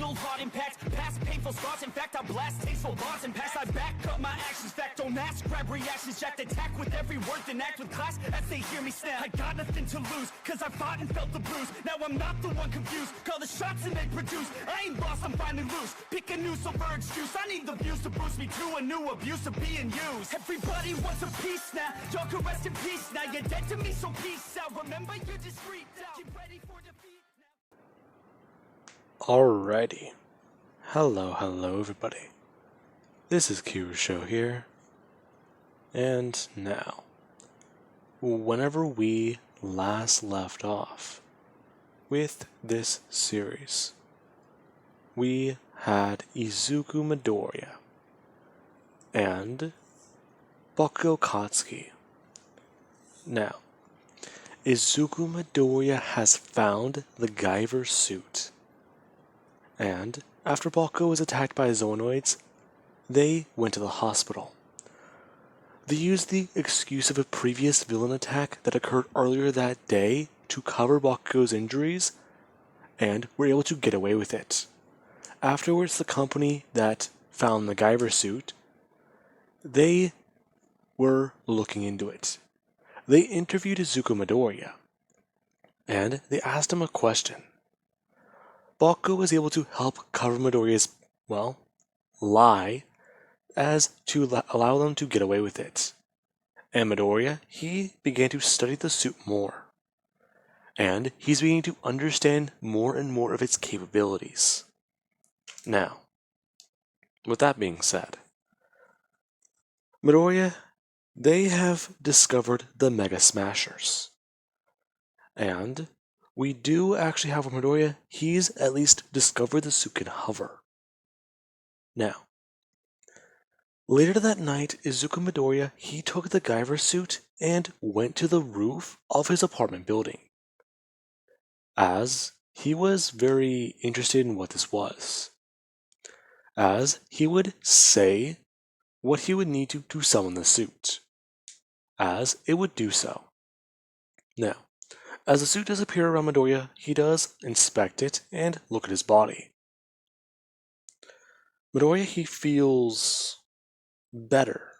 fatal heart impacts, past painful scars. In fact, I blast tasteful bars and pass. I back up my actions, fact don't ask, grab reactions, jacked attack with every word, then act with class as they hear me snap. I got nothing to lose, cause I fought and felt the bruise. Now I'm not the one confused, call the shots and they produce. I ain't lost, I'm finally loose. Pick a new silver excuse, I need the views to boost me to a new abuse of being used. Everybody wants a piece now, y'all can rest in peace now. You're dead to me, so peace out. Remember, you're discreet now. Get ready for defeat now. Alrighty. Hello everybody. This is Q's show here. And now, whenever we last left off with this series, we had Izuku Midoriya and Bakugo Katsuki. Now, Izuku Midoriya has found the Guyver suit, and after Bakugo was attacked by Zoonoids, they went to the hospital. They used the excuse of a previous villain attack that occurred earlier that day to cover Bakugo's injuries, and were able to get away with it. Afterwards, the company that found the Guyver suit, they were looking into it. They interviewed Izuku Midoriya, and they asked him a question. Bakugo was able to help cover Midoriya's, lie, as to allow them to get away with it. And Midoriya, he began to study the suit more. And he's beginning to understand more and more of its capabilities. Now, with that being said, Midoriya, they have discovered the Mega Smashers. And we do actually have Midoriya, he's at least discovered the suit can hover. Now, later that night, Izuku Midoriya, he took the Guyver suit and went to the roof of his apartment building, as he was very interested in what this was, as he would say what he would need to summon the suit, as it would do so. Now, as the suit does appear around Midoriya, he does inspect it and look at his body. Midoriya, he feels better.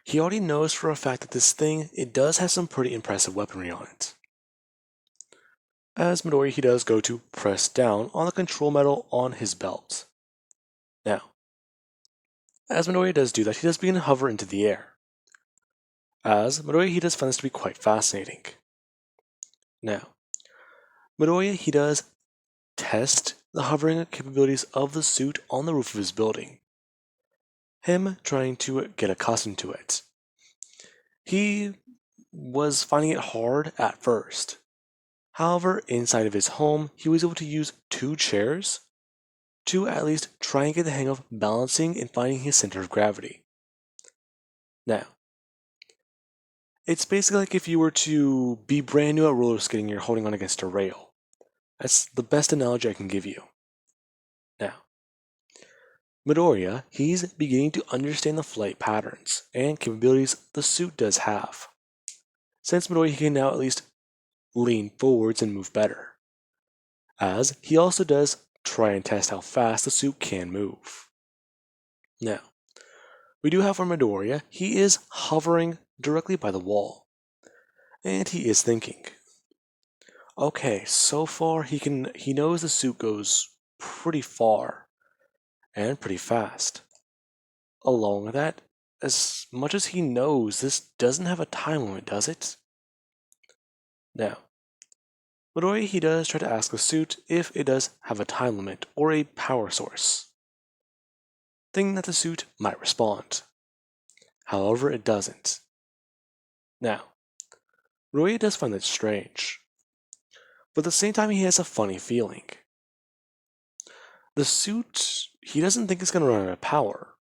He already knows for a fact that this thing, it does have some pretty impressive weaponry on it. As Midoriya, he does go to press down on the control medal on his belt. Now, as Midoriya does do that, he does begin to hover into the air. As Midoriya, he does find this to be quite fascinating. Now, Midoriya, he does test the hovering capabilities of the suit on the roof of his building. Him trying to get accustomed to it. He was finding it hard at first. However, inside of his home, he was able to use 2 chairs to at least try and get the hang of balancing and finding his center of gravity. Now, it's basically like if you were to be brand new at roller skating, you're holding on against a rail. That's the best analogy I can give you. Now, Midoriya, he's beginning to understand the flight patterns and capabilities the suit does have. Since Midoriya, he can now at least lean forwards and move better, as he also does try and test how fast the suit can move. Now, we do have for Midoriya, he is hovering directly by the wall, and he is thinking. Okay, so far he knows the suit goes pretty far and pretty fast. Along with that, as much as he knows, this doesn't have a time limit, does it? Now, Midoriya, he does try to ask the suit if it does have a time limit or a power source, thinking that the suit might respond. However, it doesn't. Now, Midoriya does find that strange, but at the same time he has a funny feeling. The suit, he doesn't think it's going to run out of power,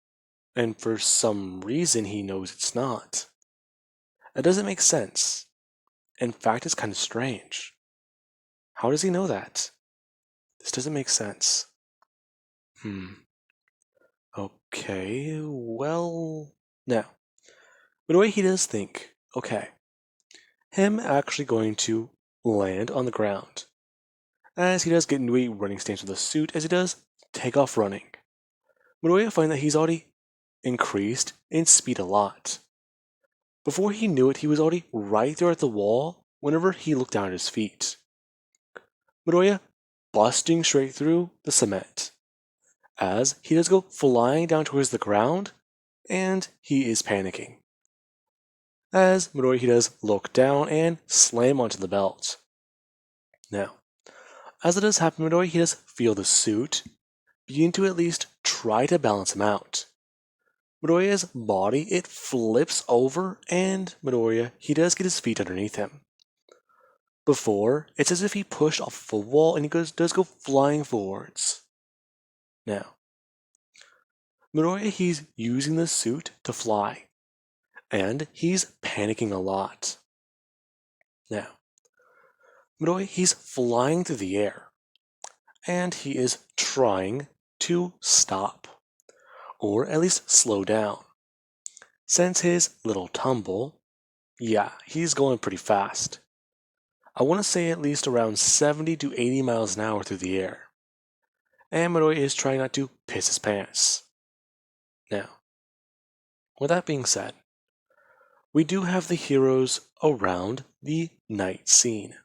and for some reason he knows it's not. That doesn't make sense. In fact, it's kind of strange. How does he know that? This doesn't make sense. Okay, well, now, but the way he does think, okay, him actually going to land on the ground, as he does get into a running stance with the suit as he does take off running. Midoriya finds that he's already increased in speed a lot. Before he knew it, he was already right there at the wall whenever he looked down at his feet. Midoriya busting straight through the cement, as he does go flying down towards the ground, and he is panicking. As Midoriya, he does look down and slam onto the belt. Now, as it does happen, Midoriya, he does feel the suit begin to at least try to balance him out. Midoriya's body, it flips over, and Midoriya, he does get his feet underneath him. Before, it's as if he pushed off of a wall and he does go flying forwards. Now, Midoriya, he's using the suit to fly, and he's panicking a lot. Now, Midoriya, he's flying through the air, and he is trying to stop, or at least slow down. Since his little tumble, yeah, he's going pretty fast. I want to say at least around 70 to 80 miles an hour through the air. And Midoriya is trying not to piss his pants. Now, with that being said, we do have the heroes around the night scene,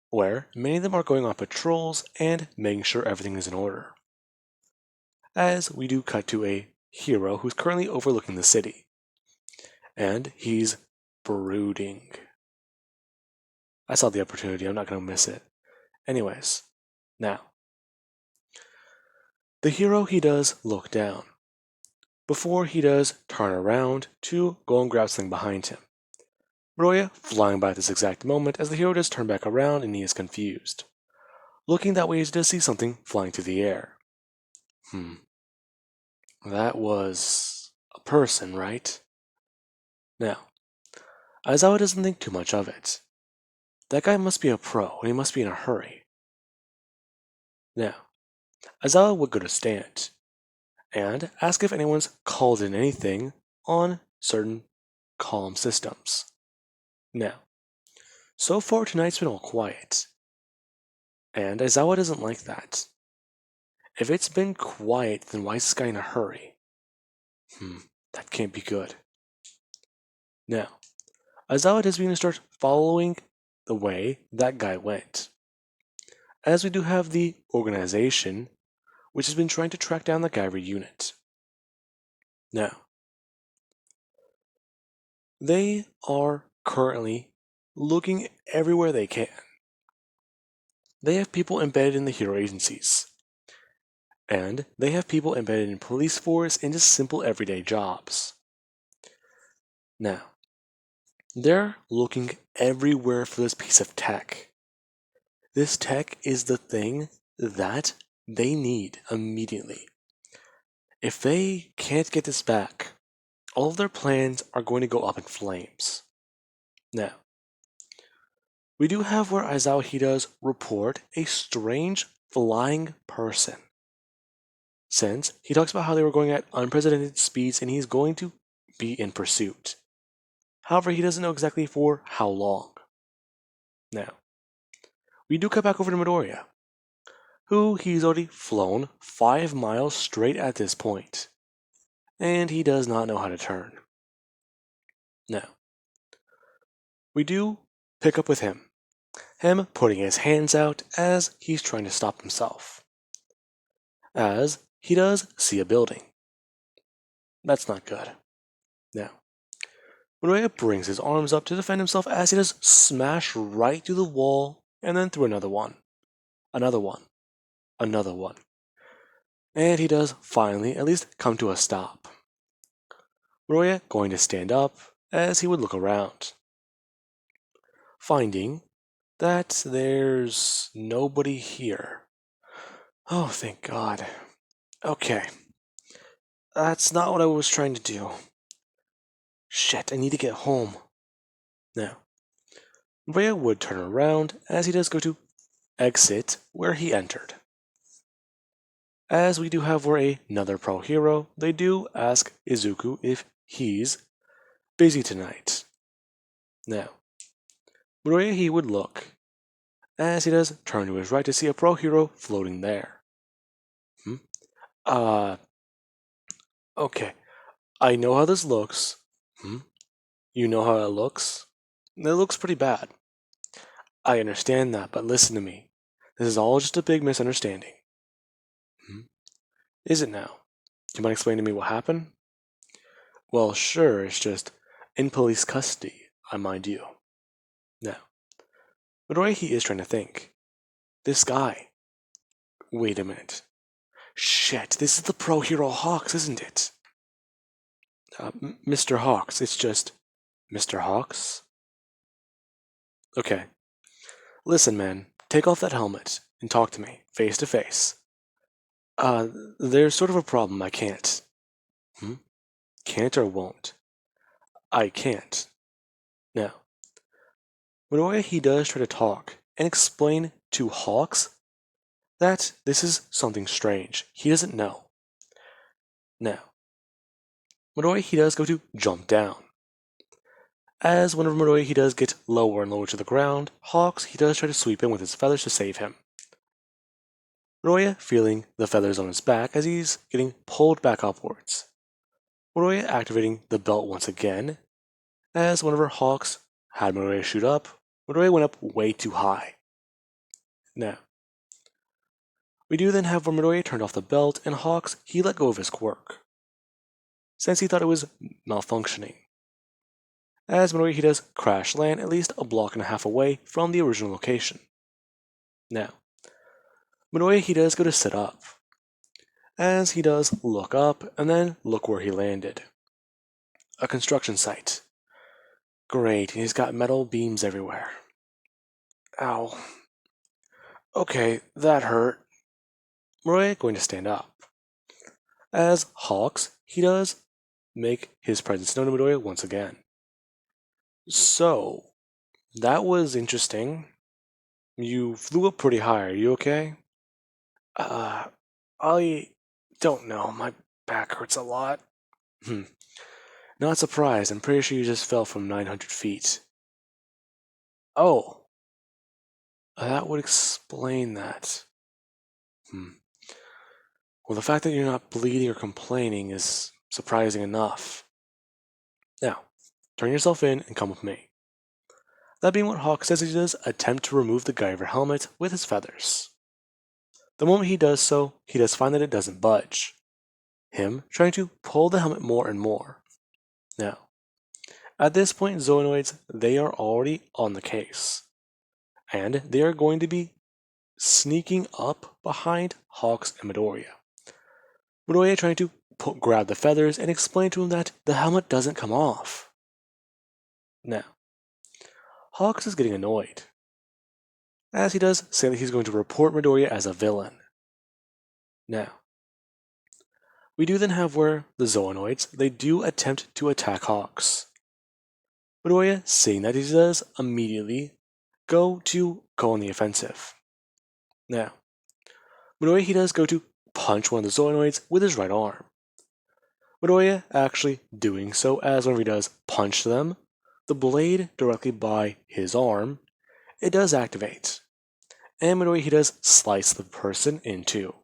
where many of them are going on patrols and making sure everything is in order. As we do cut to a hero who's currently overlooking the city, and he's brooding. I saw the opportunity, I'm not going to miss it. Anyways, now, the hero, he does look down, before he does turn around to go and grab something behind him. Midoriya flying by at this exact moment as the hero does turn back around and he is confused. Looking that way, he does see something flying through the air. That was a person, right? Now, Aizawa doesn't think too much of it. That guy must be a pro, and he must be in a hurry. Now, Aizawa would go to stand, and ask if anyone's called in anything on certain comm systems. Now, so far tonight's been all quiet, and Aizawa doesn't like that. If it's been quiet, then why is this guy in a hurry? That can't be good. Now, Aizawa does begin to start following the way that guy went, as we do have the organization, which has been trying to track down the Guyver unit. Now, they are currently looking everywhere they can. They have people embedded in the hero agencies, and they have people embedded in police force and just simple everyday jobs. Now, they're looking everywhere for this piece of tech. This tech is the thing that they need immediately. If they can't get this back, all of their plans are going to go up in flames. Now, we do have where Aizawa, he does report a strange flying person, since he talks about how they were going at unprecedented speeds and he's going to be in pursuit. However, he doesn't know exactly for how long. Now, we do cut back over to Midoriya, who he's already flown 5 miles straight at this point, and he does not know how to turn. Now, we do pick up with him putting his hands out as he's trying to stop himself, as he does see a building. That's not good. Now, Midoriya brings his arms up to defend himself as he does smash right through the wall and then through another one. And he does finally at least come to a stop. Midoriya going to stand up as he would look around, finding that there's nobody here. Oh, thank God. Okay. That's not what I was trying to do. Shit, I need to get home. Now, Midoriya would turn around as he does go to exit where he entered. As we do have where another pro hero, they do ask Izuku if he's busy tonight. Now, Midoriya, he would look, as he does turn to his right to see a pro hero floating there. Hmm? Uh, okay. I know how this looks. Hmm? You know how it looks? It looks pretty bad. I understand that, but listen to me. This is all just a big misunderstanding. Hmm? Is it now? Do you mind explaining to me what happened? Well, sure, it's just in police custody, I mind you. Now, Midori he is trying to think. This guy. Wait a minute. Shit, this is the pro hero Hawks, isn't it? Mr. Hawks, it's just Mr. Hawks? Okay. Listen, man, take off that helmet and talk to me, face to face. There's sort of a problem. I can't. Hmm? Can't or won't? I can't. Now, Midoriya he does try to talk and explain to Hawks that this is something strange. He doesn't know. Now, Midoriya he does go to jump down. As whenever Midoriya he does get lower and lower to the ground, Hawks he does try to sweep in with his feathers to save him. Midoriya feeling the feathers on his back as he's getting pulled back upwards. Midoriya activating the belt once again, as whenever Hawks had Midoriya shoot up, Midoriya went up way too high. Now, we do then have where Midoriya turned off the belt and Hawks he let go of his quirk, since he thought it was malfunctioning. As Midoriya he does crash land at least a block and a half away from the original location. Now, Midoriya he does go to sit up, as he does look up and then look where he landed. A construction site. Great, he's got metal beams everywhere. Ow. Okay, that hurt. Midoriya going to stand up. As Hawks, he does make his presence known to Midoriya once again. So, that was interesting. You flew up pretty high, are you okay? I don't know, my back hurts a lot. Not surprised, I'm pretty sure you just fell from 900 feet. Oh, that would explain that. Well, the fact that you're not bleeding or complaining is surprising enough. Now, turn yourself in and come with me. That being what Hawk says he does, attempt to remove the Guyver helmet with his feathers. The moment he does so, he does find that it doesn't budge. Him trying to pull the helmet more and more. Now, at this point, Zoanoids, they are already on the case. And they are going to be sneaking up behind Hawks and Midoriya. Midoriya trying to grab the feathers and explain to him that the helmet doesn't come off. Now, Hawks is getting annoyed, as he does say that he's going to report Midoriya as a villain. Now, we do then have where the Zoanoids, they do attempt to attack Hawks. Midoriya, seeing that he does, immediately go on the offensive. Now, Midoriya he does go to punch one of the Zoanoids with his right arm. Midoriya actually doing so, as whenever he does punch them, the blade directly by his arm, it does activate. And Midoriya he does slice the person in two.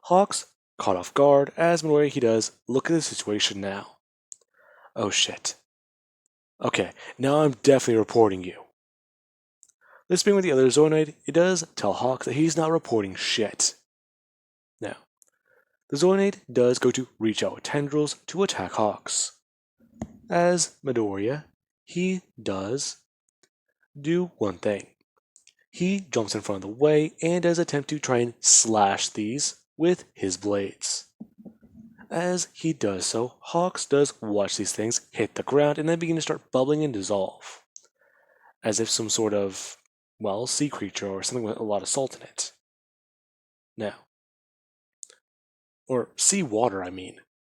Hawks caught off guard, as Midoriya he does look at the situation now. Oh shit. Okay, now I'm definitely reporting you. This being with the other Zoanoid, it does tell Hawks that he's not reporting shit. Now, the Zoanoid does go to reach out with tendrils to attack Hawks. As Midoriya, he does do one thing. He jumps in front of the way and does attempt to try and slash these with his blades. As he does so, Hawks does watch these things hit the ground and then begin to start bubbling and dissolve, as if some sort of, well, sea creature or something with a lot of salt in it. Now, or sea water, I mean.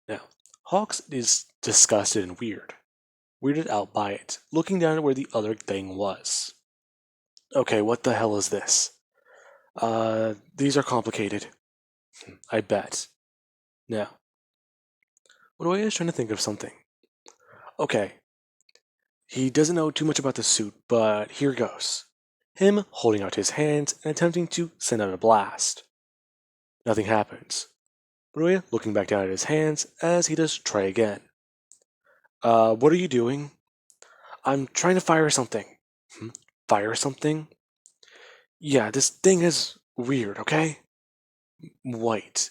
Now, Hawks is disgusted and weirded out by it, looking down at where the other thing was. Okay, what the hell is this? These are complicated. I bet. Now, Midoriya is trying to think of something. Okay, he doesn't know too much about the suit, but here goes. him holding out his hands and attempting to send out a blast. Nothing happens. Midoriya looking back down at his hands as he does try again. What are you doing? I'm trying to fire something. Fire something? Yeah, this thing is weird, okay? White.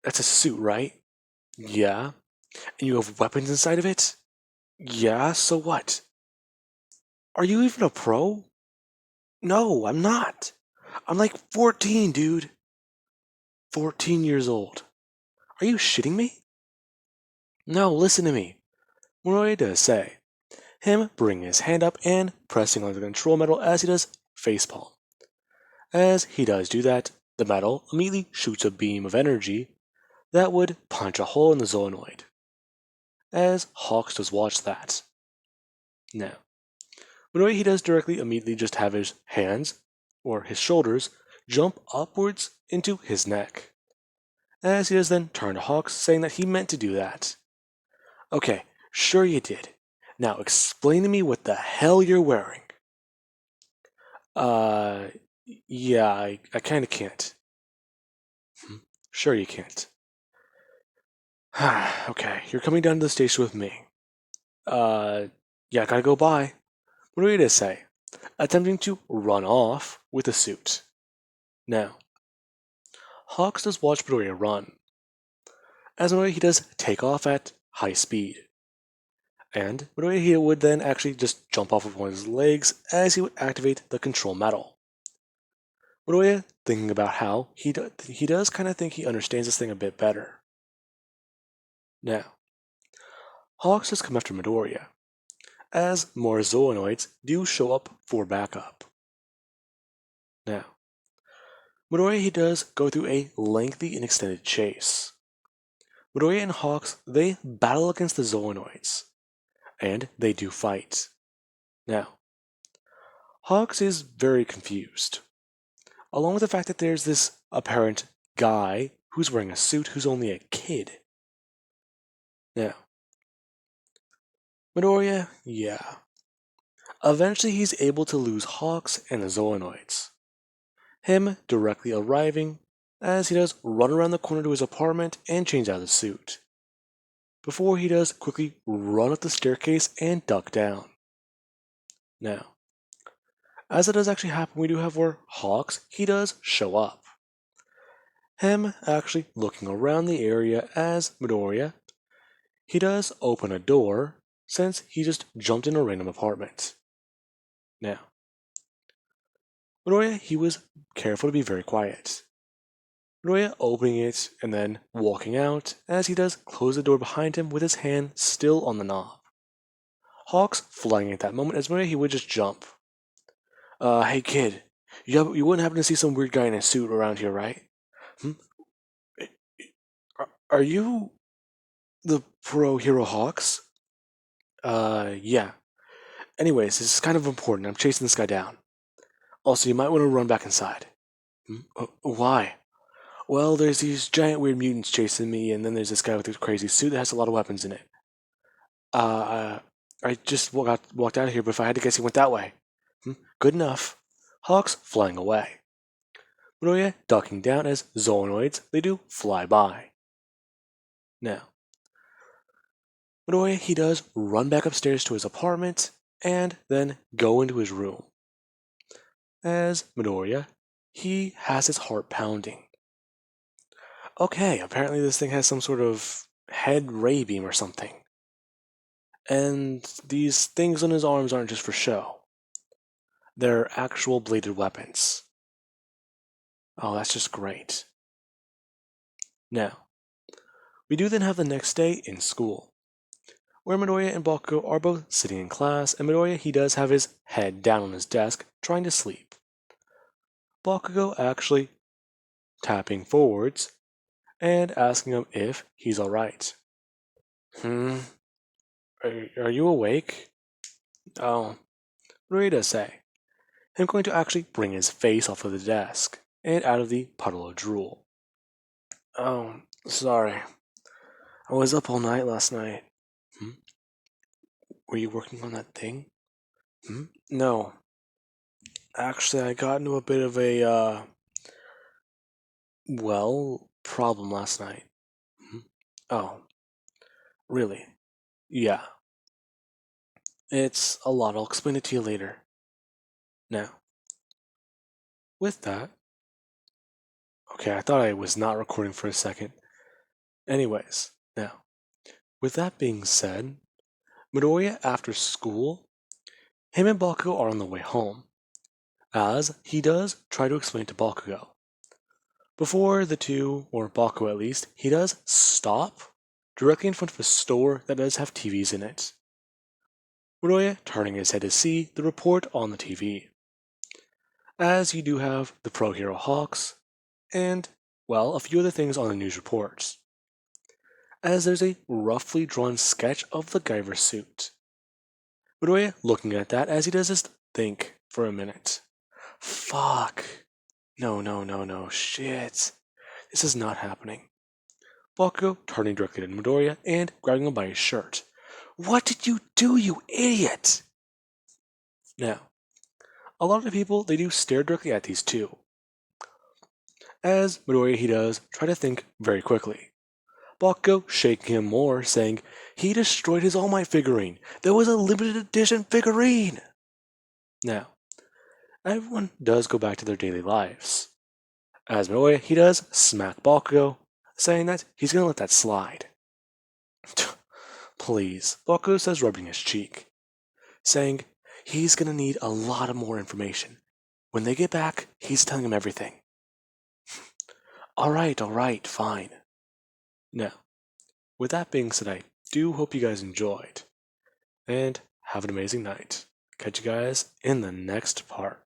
That's a suit, right? Yeah. And you have weapons inside of it? Yeah, so what? Are you even a pro? No, I'm not. I'm like 14, dude. 14 years old. Are you shitting me? No, listen to me. Moroya does say, him bringing his hand up and pressing on the control metal as he does facepalm. As he does do that, the metal immediately shoots a beam of energy that would punch a hole in the Zoanoid. As Hawks does watch that. Now, Minoru he does directly immediately just have his hands, or his shoulders, jump upwards into his neck. As he does then turn to Hawks, saying that he meant to do that. Okay, sure you did. Now explain to me what the hell you're wearing. Uh, yeah, I kinda can't. Sure you can't. Okay, you're coming down to the station with me. Yeah, gotta go by. What are you to say? Attempting to run off with the suit. Now, Hawks does watch Midoriya run. As Midoriya he does take off at high speed. And Midoriya he would then actually just jump off with one of his legs as he would activate the control metal. Midoriya thinking about how he does kind of think he understands this thing a bit better. Now, Hawks has come after Midoriya, as more Zoanoids do show up for backup. Now, Midoriya he does go through a lengthy and extended chase. Midoriya and Hawks they battle against the Zoanoids, and they do fight. Now, Hawks is very confused, along with the fact that there's this apparent guy who's wearing a suit who's only a kid. Now, Midoriya, yeah. Eventually he's able to lose Hawks and the Zoanoids. Him directly arriving as he does run around the corner to his apartment and change out of the suit. Before he does quickly run up the staircase and duck down. Now, as it does actually happen, we do have where Hawks, he does show up. Him actually looking around the area as Midoriya, he does open a door since he just jumped in a random apartment. Now, Midoriya, he was careful to be very quiet. Midoriya opening it and then walking out as he does close the door behind him with his hand still on the knob. Hawks flying at that moment as Midoriya, he would just jump. Hey kid, you wouldn't happen to see some weird guy in a suit around here, right? Are you the pro hero Hawks? Yeah. Anyways, this is kind of important. I'm chasing this guy down. Also, you might want to run back inside. Why? Well, there's these giant weird mutants chasing me, and then there's this guy with a crazy suit that has a lot of weapons in it. I just walked out of here, but if I had to guess, he went that way. Good enough. Hawks flying away. Midoriya ducking down as Zoanoids, they do fly by. Now, Midoriya, he does run back upstairs to his apartment, and then go into his room. As Midoriya, he has his heart pounding. Okay, apparently this thing has some sort of head ray beam or something. And these things on his arms aren't just for show. They're actual bladed weapons. Oh, that's just great. Now, we do then have the next day in school, where Midoriya and Bakugo are both sitting in class, and Midoriya, he does have his head down on his desk, trying to sleep. Bakugo actually tapping forwards and asking him if he's alright. Are you awake? Oh, Midoriya does say, him going to actually bring his face off of the desk and out of the puddle of drool. Oh, sorry. I was up all night last night. Were you working on that thing? No. Actually, I got into a bit of a, problem last night. Mhm. Oh, really? Yeah. It's a lot. I'll explain it to you later. Now, with that, okay, I thought I was not recording for a second. Anyways, now, with that being said, Midoriya after school, him and Bakugo are on the way home, as he does try to explain to Bakugo. Before the two, or Bakugo at least, he does stop directly in front of a store that does have TVs in it. Midoriya turning his head to see the report on the TV. As you do have the Pro Hero Hawks, and, well, a few other things on the news reports. As there's a roughly drawn sketch of the Guyver suit. Midoriya looking at that as he does just think for a minute. Fuck. No, shit. This is not happening. Bakugo turning directly to Midoriya and grabbing him by his shirt. What did you do, you idiot? Now, a lot of people, they do stare directly at these two. As Midoriya, he does try to think very quickly. Bakugo shaking him more, saying, he destroyed his All Might figurine. There was a limited edition figurine. Now, everyone does go back to their daily lives. As Midoriya, he does smack Bakugo, saying that he's gonna let that slide. Please, Bakugo says, rubbing his cheek, saying he's gonna need a lot of more information. When they get back, he's telling him everything. Alright, fine. Now, with that being said, I do hope you guys enjoyed, and have an amazing night. Catch you guys in the next part.